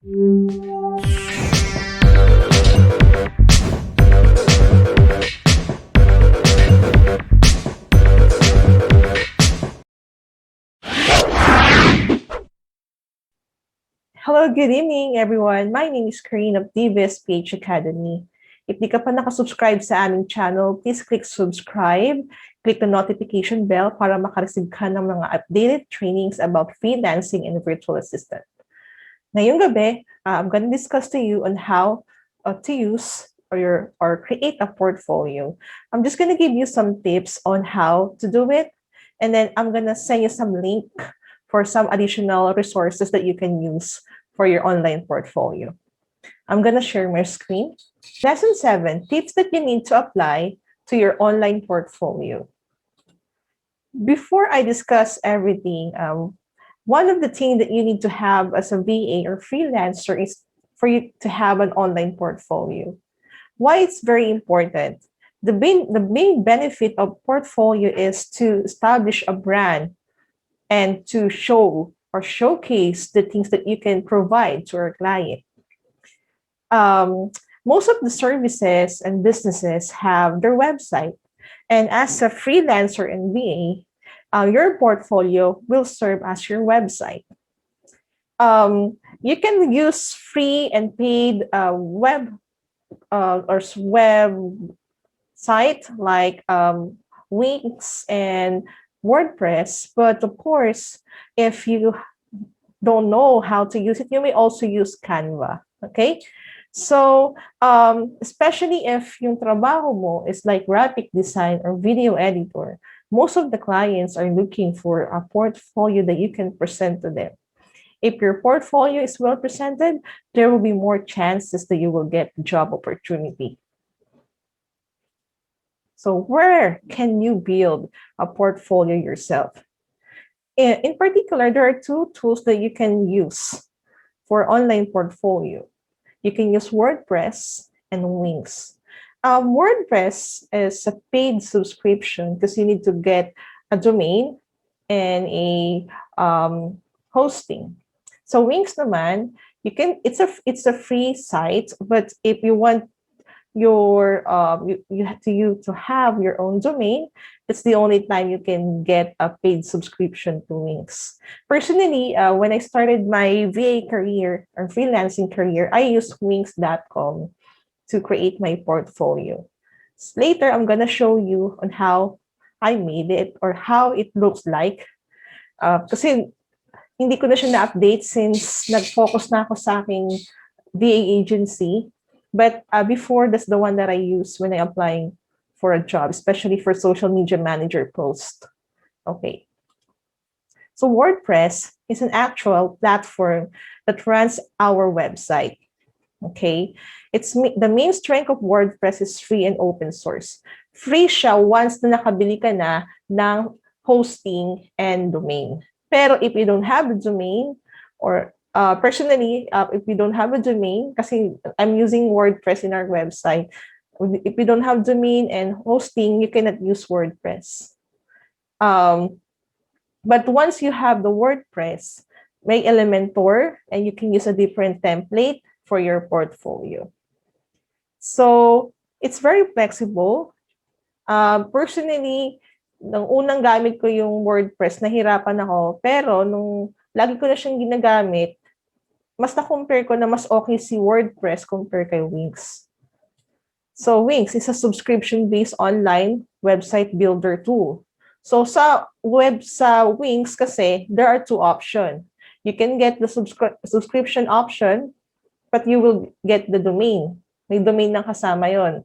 Hello, good evening everyone. My name is Karine of DBS PH Academy. If di ka pa nakasubscribe sa aming channel, please click subscribe, click the notification bell para makareceive ka ng mga updated trainings about freelancing and virtual assistant. Ngayong gabi, I'm going to discuss to you on how to use or create a portfolio. I'm just going to give you some tips on how to do it, and then I'm going to send you some link for some additional resources that you can use for your online portfolio. I'm going to share my screen. Lesson 7, tips that you need to apply to your online portfolio. Before I discuss everything, one of the things that you need to have as a VA or freelancer is for you to have an online portfolio. Why it's very important? The main benefit of portfolio is to establish a brand and to show or showcase the things that you can provide to our client. Most of the services and businesses have their website. And as a freelancer and VA, your portfolio will serve as your website. You can use free and paid web site like Wix and WordPress, but of course, if you don't know how to use it, you may also use Canva, okay? So, especially if yung trabaho mo is like graphic design or video editor, most of the clients are looking for a portfolio that you can present to them. If your portfolio is well presented, there will be more chances that you will get job opportunity. So where can you build a portfolio yourself? In particular, there are two tools that you can use for online portfolio. You can use WordPress and Wix. WordPress is a paid subscription because you need to get a domain and a hosting. So Wix naman, it's a free site, but if you want you have to have your own domain, that's the only time you can get a paid subscription to Wix. Personally, when I started my VA career or freelancing career, I used Wix.com to create my portfolio. Later, I'm gonna show you on how I made it or how it looks like. Kasi hindi ko na siya na-update since nag-focus na ako sa aking VA agency. But before, that's the one that I use when I'm applying for a job, especially for social media manager post. Okay. So WordPress is an actual platform that runs our website. Okay. The main strength of WordPress is free and open source. Free siya once na nakabili ka na ng hosting and domain. Pero if you don't have the domain or personally, if we don't have a domain, kasi I'm using WordPress in our website, if you don't have domain and hosting, you cannot use WordPress. But once you have the WordPress, may Elementor, and you can use a different template for your portfolio. So it's very flexible. Personally, nung unang gamit ko yung WordPress, nahirapan ako. Pero nung lagi ko na siyang ginagamit, mas na-compare ko na mas okay si WordPress compare kay Wix. So Wix is a subscription-based online website builder tool. So sa Wix kasi, there are two options. You can get the subscription option, but you will get the domain. May domain na kasama yon.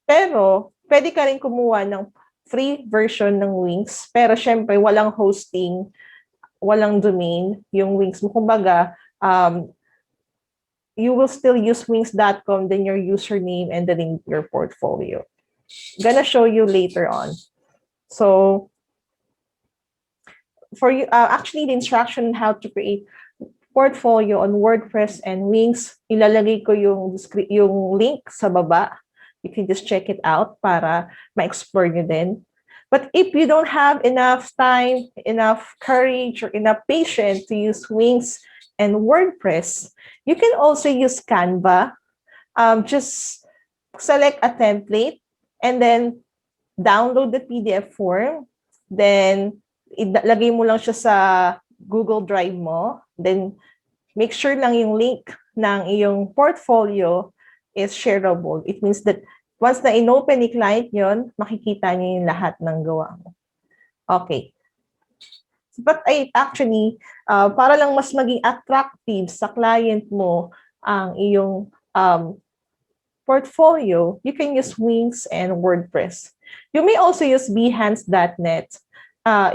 Pero pwede ka rin kumuha ng free version ng Wix, pero syempre walang hosting, walang domain yung Wix mo. Kumbaga, you will still use wings.com, then your username, and then your portfolio. Gonna show you later on. So, for you, actually, the instruction on how to create portfolio on WordPress and Wix, ilalagay ko yung link sa baba. You can just check it out para ma-explore nyo din. But if you don't have enough time, enough courage, or enough patience to use Wix and WordPress, you can also use Canva. Just select a template and then download the PDF form. Then, lagay mo lang siya sa Google Drive mo. Then, make sure lang yung link ng iyong portfolio is shareable. It means that once na inopen ni client yon, makikita niya yung lahat ng gawa mo. Okay. But actually, para lang mas maging attractive sa client mo ang iyong portfolio, you can use Wings and WordPress. You may also use Behance.net.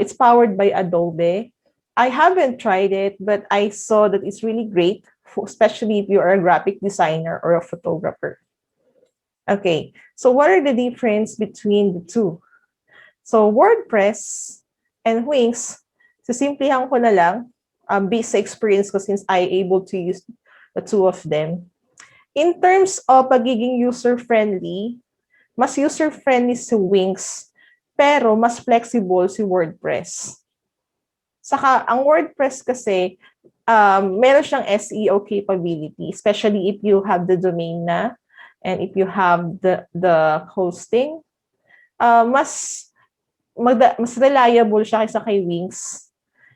It's powered by Adobe. I haven't tried it, but I saw that it's really great, especially if you are a graphic designer or a photographer. Okay, so what are the difference between the two? So WordPress and Wings, so simplihan ko na lang, based sa experience ko since I able to use the two of them. In terms of pagiging user-friendly, mas user-friendly si Wings, pero mas flexible si WordPress. Saka, ang WordPress kasi, meron siyang SEO capability, especially if you have the domain na, and if you have the hosting, mas reliable siya kaysa kay Wings.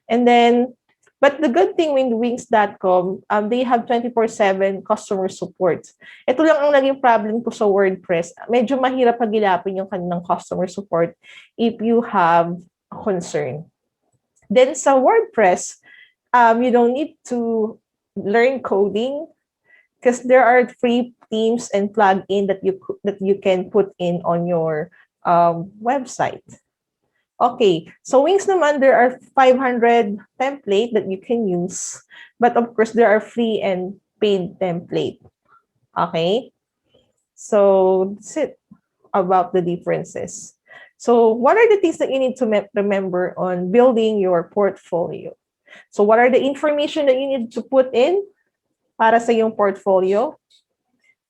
And then, but the good thing with Wings.com, they have 24/7 customer support. Ito lang ang naging problem ko sa WordPress. Medyo mahirap pagilapin yung kanilang customer support if you have a concern. Then sa WordPress, you don't need to learn coding because there are free themes and plugin that you can put in on your website. Okay, so Wings naman, there are 500 template that you can use. But of course, there are free and paid template. Okay, so that's it about the differences. So what are the things that you need to remember on building your portfolio? So what are the information that you need to put in para sa iyong portfolio?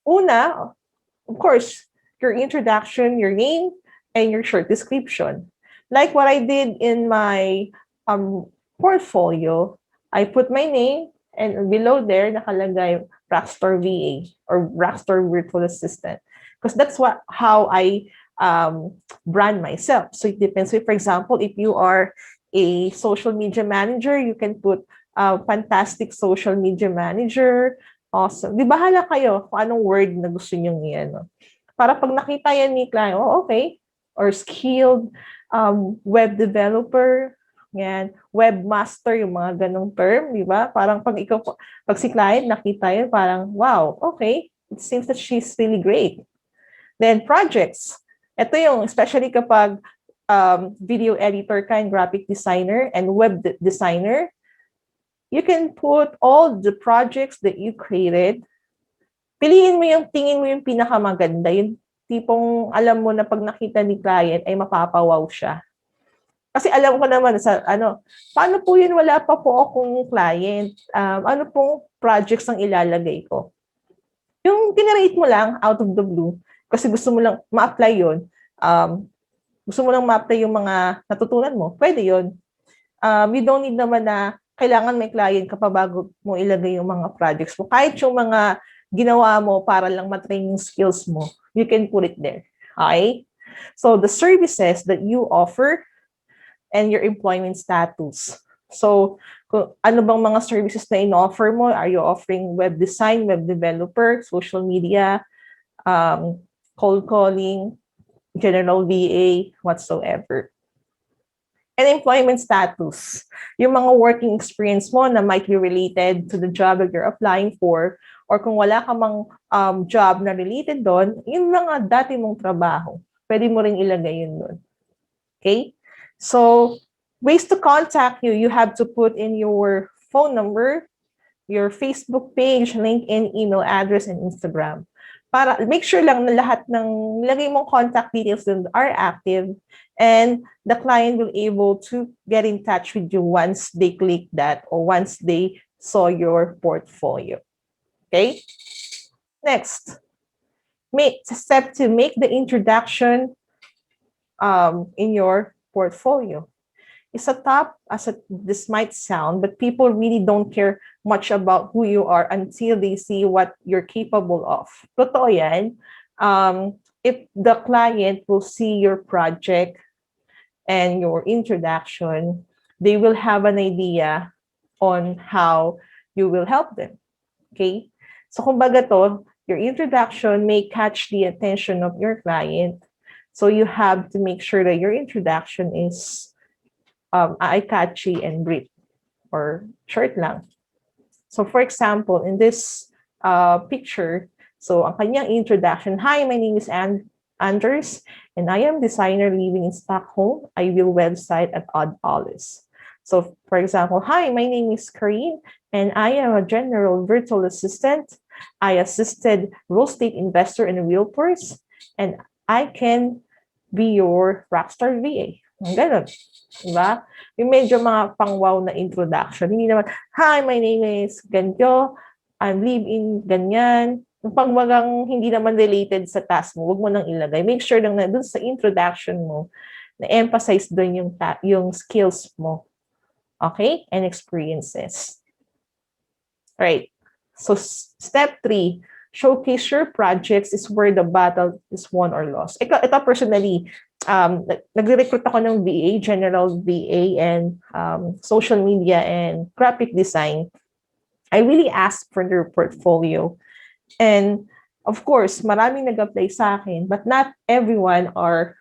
Una, of course, your introduction, your name, and your short description. Like what I did in my portfolio, I put my name and below there nakalagay Rockstar VA or Rockstar Virtual Assistant because that's how I brand myself. So it depends. So for example, if you are a social media manager, you can put fantastic social media manager. Awesome. Di bahala kayo kung anong word na gusto nyo yan. No? Para pag nakita yan ni client, oh, okay. Or skilled web developer, yan, webmaster, yung mga ganong term, di ba? Parang pag si client nakita yun, parang, wow, okay, it seems that she's really great. Then projects. Ito yung, especially kapag video editor ka and graphic designer and web designer, you can put all the projects that you created. Piliin mo yung, tingin mo yung pinakamaganda, yung tipong alam mo na pag nakita ni client ay mapapawaw siya. Kasi alam ko naman sa paano po yun wala pa po akong client, ano pong projects ang ilalagay ko. Yung generate mo lang out of the blue kasi gusto mo lang ma-apply yun. Gusto mo lang ma-apply yung mga natutunan mo, pwede yun. You don't need naman na kailangan may client ka pa bago mo ilagay yung mga projects mo. Kahit yung mga ginawa mo para lang matrain yung skills mo, you can put it there. Okay? So the services that you offer and your employment status. So kung ano bang mga services na in-offer mo? Are you offering web design, web developer, social media, cold calling, general VA, whatsoever? And employment status. Yung mga working experience mo na might be related to the job that you're applying for, or kung wala ka mang job na related doon, yung mga dati mong trabaho, pwede mo rin ilagay yun doon. Okay? So, ways to contact you, you have to put in your phone number, your Facebook page, LinkedIn, email address, and Instagram. Para make sure lang na lahat ng nilagay mong contact details are active and the client will able to get in touch with you once they click that or once they saw your portfolio. Okay? Next, step 2, make the introduction in your portfolio. is a top, as this might sound, but people really don't care much about who you are until they see what you're capable of. Totoo yan. If the client will see your project and your introduction, they will have an idea on how you will help them. Okay? So kumbaga to, your introduction may catch the attention of your client. So you have to make sure that your introduction is eye-catchy and brief or short lang. So for example, in this picture, so ang kanyang introduction, "Hi, my name is Anders, and I am designer living in Stockholm. I build website at Odd Olives." So for example, "Hi, my name is Karine, and I am a general virtual assistant. I assisted real estate investor and realtors, and I can be your rockstar VA." Ganun. Diba? Yung medyo mga pang-wow na introduction. Hindi naman, "Hi, my name is ganito. I'm live-in ganyan." Yung pangwagang hindi naman related sa task mo, wag mo nang ilagay. Make sure lang na dun sa introduction mo, na-emphasize dun yung skills mo. Okay? And experiences. Right. So, step 3, showcase your projects is where the battle is won or lost. Ito personally, nagre-recruit ako ng VA, general VA, and social media and graphic design. I really ask for their portfolio. And of course, maraming nag-apply sa akin, but not everyone are,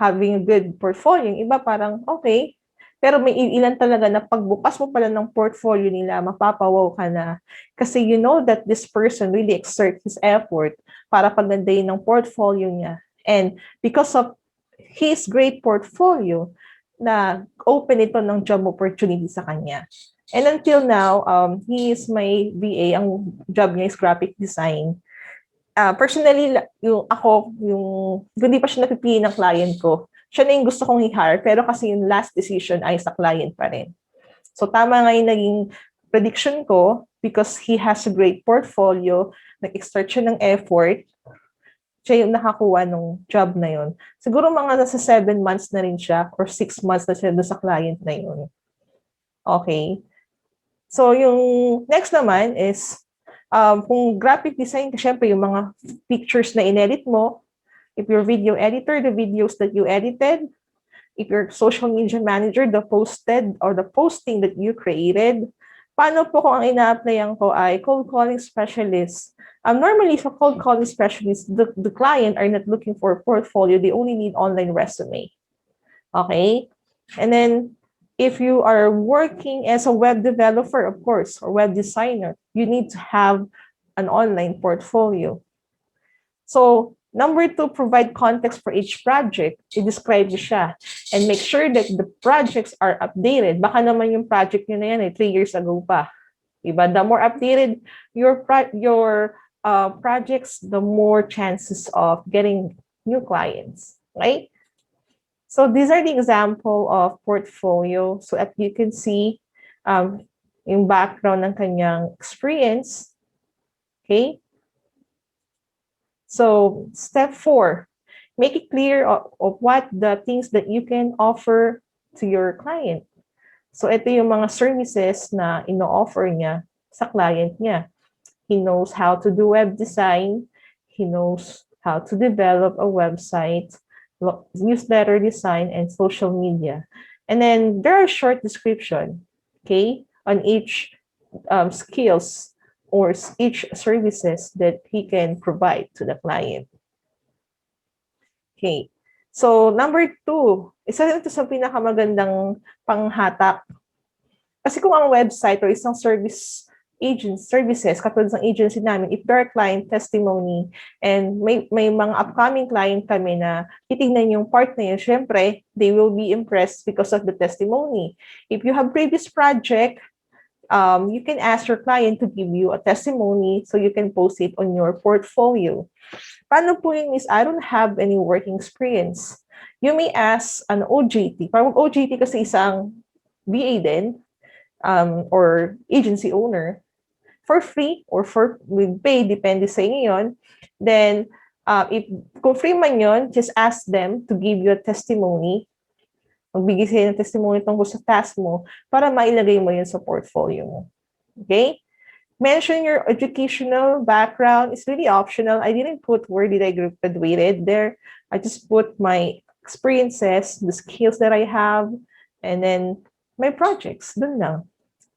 having a good portfolio. Yung iba parang, okay, pero may ilan talaga na pagbukas mo pala ng portfolio nila, mapapawaw ka na. Kasi you know that this person really exerts his effort para pagandahin ng portfolio niya. And because of his great portfolio, na open ito ng job opportunity sa kanya. And until now, he is my VA. Ang job niya is graphic design. Personally, hindi pa siya napipili ng client ko. Siya na yung gusto kong i-hire, pero kasi yung last decision ay sa client pa rin. So tama nga yung naging prediction ko because he has a great portfolio, nag-exert siya ng effort, siya yung nakakuha ng job na yun. Siguro mga nasa 7 months na rin siya or 6 months na siya doon sa client na yun. Okay. So yung next naman is, kung graphic design, syempre yung mga pictures na in-edit mo, if you're video editor, the videos that you edited, if you're social media manager, the posted or the posting that you created. Paano po kung ang ina-applyan ko ay cold calling specialist? Normally, for cold calling specialist, the client are not looking for a portfolio. They only need online resume. Okay? And then, if you are working as a web developer, of course, or web designer, you need to have an online portfolio. So, number 2, provide context for each project. I-describe siya. And make sure that the projects are updated. Baka naman yung project nyo na yan 3 years ago pa. Diba? The more updated your projects, the more chances of getting new clients. Right? So these are the example of portfolio. So as you can see, yung background ng kanyang experience. Okay? So step 4, make it clear of what the things that you can offer to your client. So ito yung mga services na ino-offer niya sa client niya. He knows how to do web design. He knows how to develop a website, newsletter design, and social media. And then there are short description, okay, on each skills or each services that he can provide to the client. Okay. So, number 2, isa ito sa pinakamagandang panghatak. Kasi kung ang website or isang services, katulad ng agency namin, if there are client testimony and may mga upcoming client kami na titignan yung part na yun, syempre, they will be impressed because of the testimony. If you have previous project, you can ask your client to give you a testimony so you can post it on your portfolio. Paano po yung is, I don't have any working experience? You may ask an OJT. Parang OJT kasi isang VA din, or agency owner, for free or with pay, depende sa inyo yun. Then, if kung free man yun, just ask them to give you a testimony Magbigay sila ng testimony tungkol sa task mo para mailagay mo yun sa portfolio mo. Okay? Mention your educational background is really optional. I didn't put where did I graduated there. I just put my experiences, the skills that I have, and then my projects. Dun lang.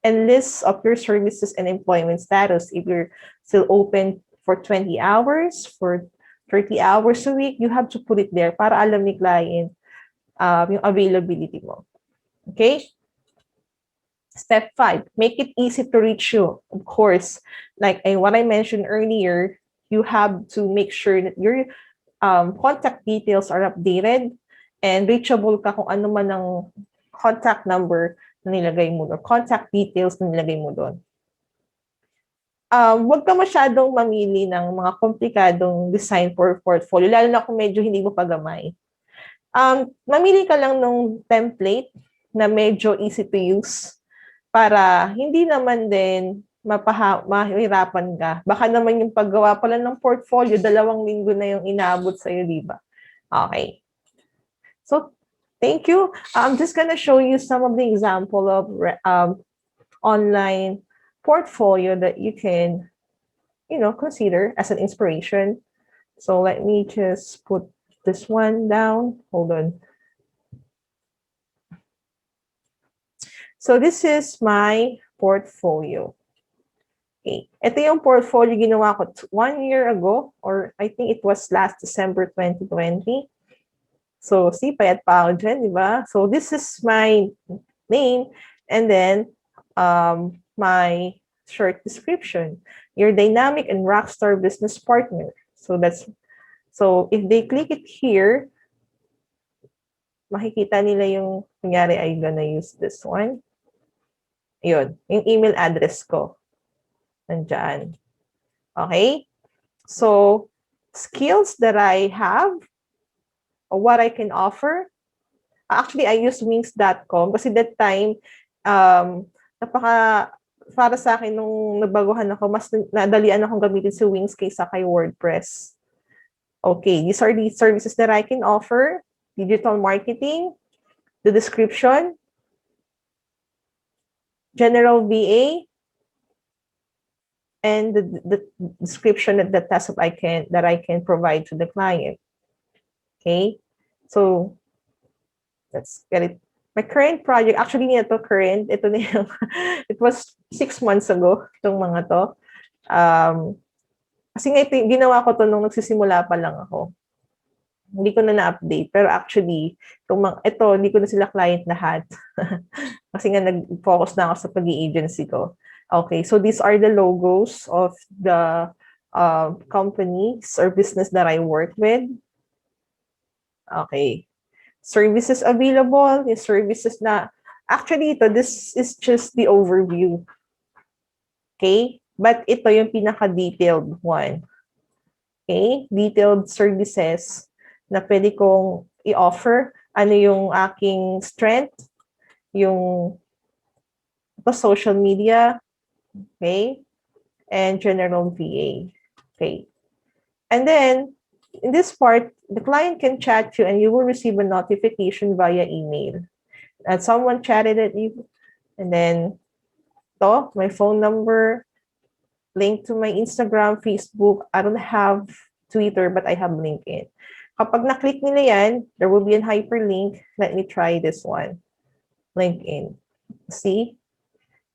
And list of your services and employment status. If you're still open for 20 hours, for 30 hours a week, you have to put it there para alam ni client yung availability mo. Okay? Step 5, make it easy to reach you. Of course, like what I mentioned earlier, you have to make sure that your contact details are updated and reachable ka kung ano man ang contact number na nilagay mo or contact details na nilagay mo doon. Huwag ka masyadong mamili ng mga komplikadong design for portfolio, lalo na kung medyo hindi mo pagamay. Mamili ka lang ng template na medyo easy to use para hindi naman din mahirapan ka. Baka naman yung paggawa pala ng portfolio, 2 linggo na yung inaabot sa'yo, di ba? Okay. So, thank you. I'm just gonna show you some of the example of online portfolio that you can, consider as an inspiration. So let me just put this one down. Hold on. So this is my portfolio. Okay. Ito yung portfolio ginawa ko 1 year ago, or I think it was last December 2020. So, see, payat pa ako dyan, di ba? So this is my name, and then my short description. Your dynamic and rockstar business partner. So if they click it here, makikita nila yung, kunyari, I'm gonna use this one. Yun, yung email address ko. Nandyan. Okay? So, skills that I have, or what I can offer. Actually, I use wings.com kasi that time, para sa akin, nung nabaguhan ako, mas nadalian akong gamitin si Wings kaysa kay WordPress. Okay, these are the services that I can offer. Digital marketing, the description, general VA, and the description of the task that I can provide to the client. Okay, so let's get it. My current project, actually ito current, ito na yung, it was 6 months ago, itong mga to. Kasi nga ito, ginawa ko to nung nagsisimula pa lang ako. Hindi ko na na-update. Pero actually, ito, hindi ko na sila client lahat. Kasi nga nag-focus na ako sa pag-i-agency ko. Okay, so these are the logos of the companies or business that I work with. Okay. Services available, yung services na, actually ito, this is just the overview. Okay? But ito yung pinaka-detailed one. Okay? Detailed services na pwede kong i-offer. Ano yung aking strength, yung social media, okay? And general VA. Okay. And then, in this part, the client can chat you and you will receive a notification via email. And someone chatted at you, and then my phone number, link to my Instagram, Facebook. I don't have Twitter, but I have LinkedIn. Kapag na-click nila yan, there will be a hyperlink. Let me try this one. LinkedIn. See?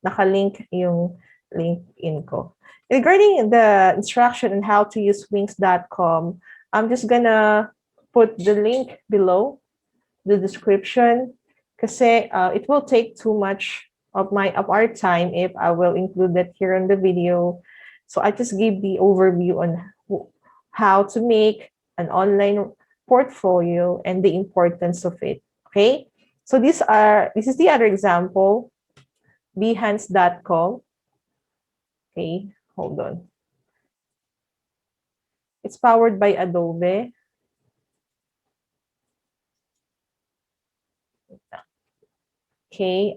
Nakalink yung LinkedIn ko. Regarding the instruction on how to use wings.com, I'm just gonna put the link below the description kasi it will take too much of our time if I will include that here in the video. So I just gave the overview on how to make an online portfolio and the importance of it. Okay? So this is the other example, behance.com. Okay, hold on. It's powered by Adobe. Okay,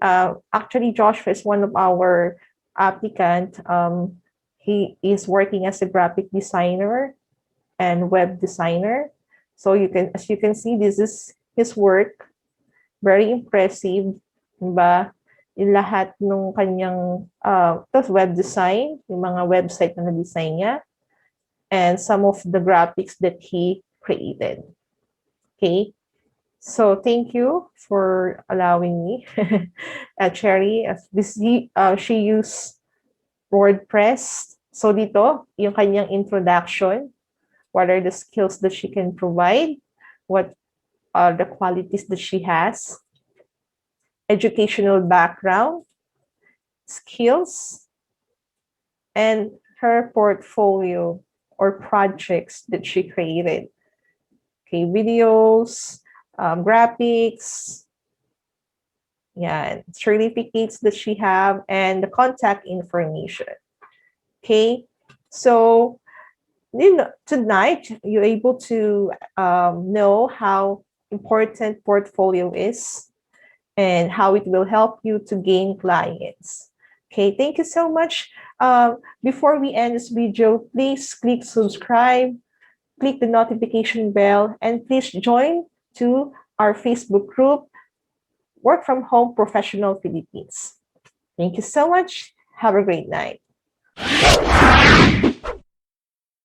actually Joshua is one of our applicant. He is working as a graphic designer and web designer. So as you can see, this is his work. Very impressive, diba? Yung lahat ng kanyang tapos web design, yung mga website na na-design niya, and some of the graphics that he created. Okay, so thank you for allowing me, Cherry. She used WordPress. So dito, yung kanyang introduction, what are the skills that she can provide, what are the qualities that she has, educational background, skills, and her portfolio or projects that she created. Okay, videos, graphics, yeah, certificates that she have, and the contact information. Okay, so tonight you're able to know how important portfolio is and how it will help you to gain clients. Okay, thank you so much. Before we end this video, please click subscribe, click the notification bell, and please join to our Facebook group, Work from Home Professional Philippines. Thank you so much. Have a great night.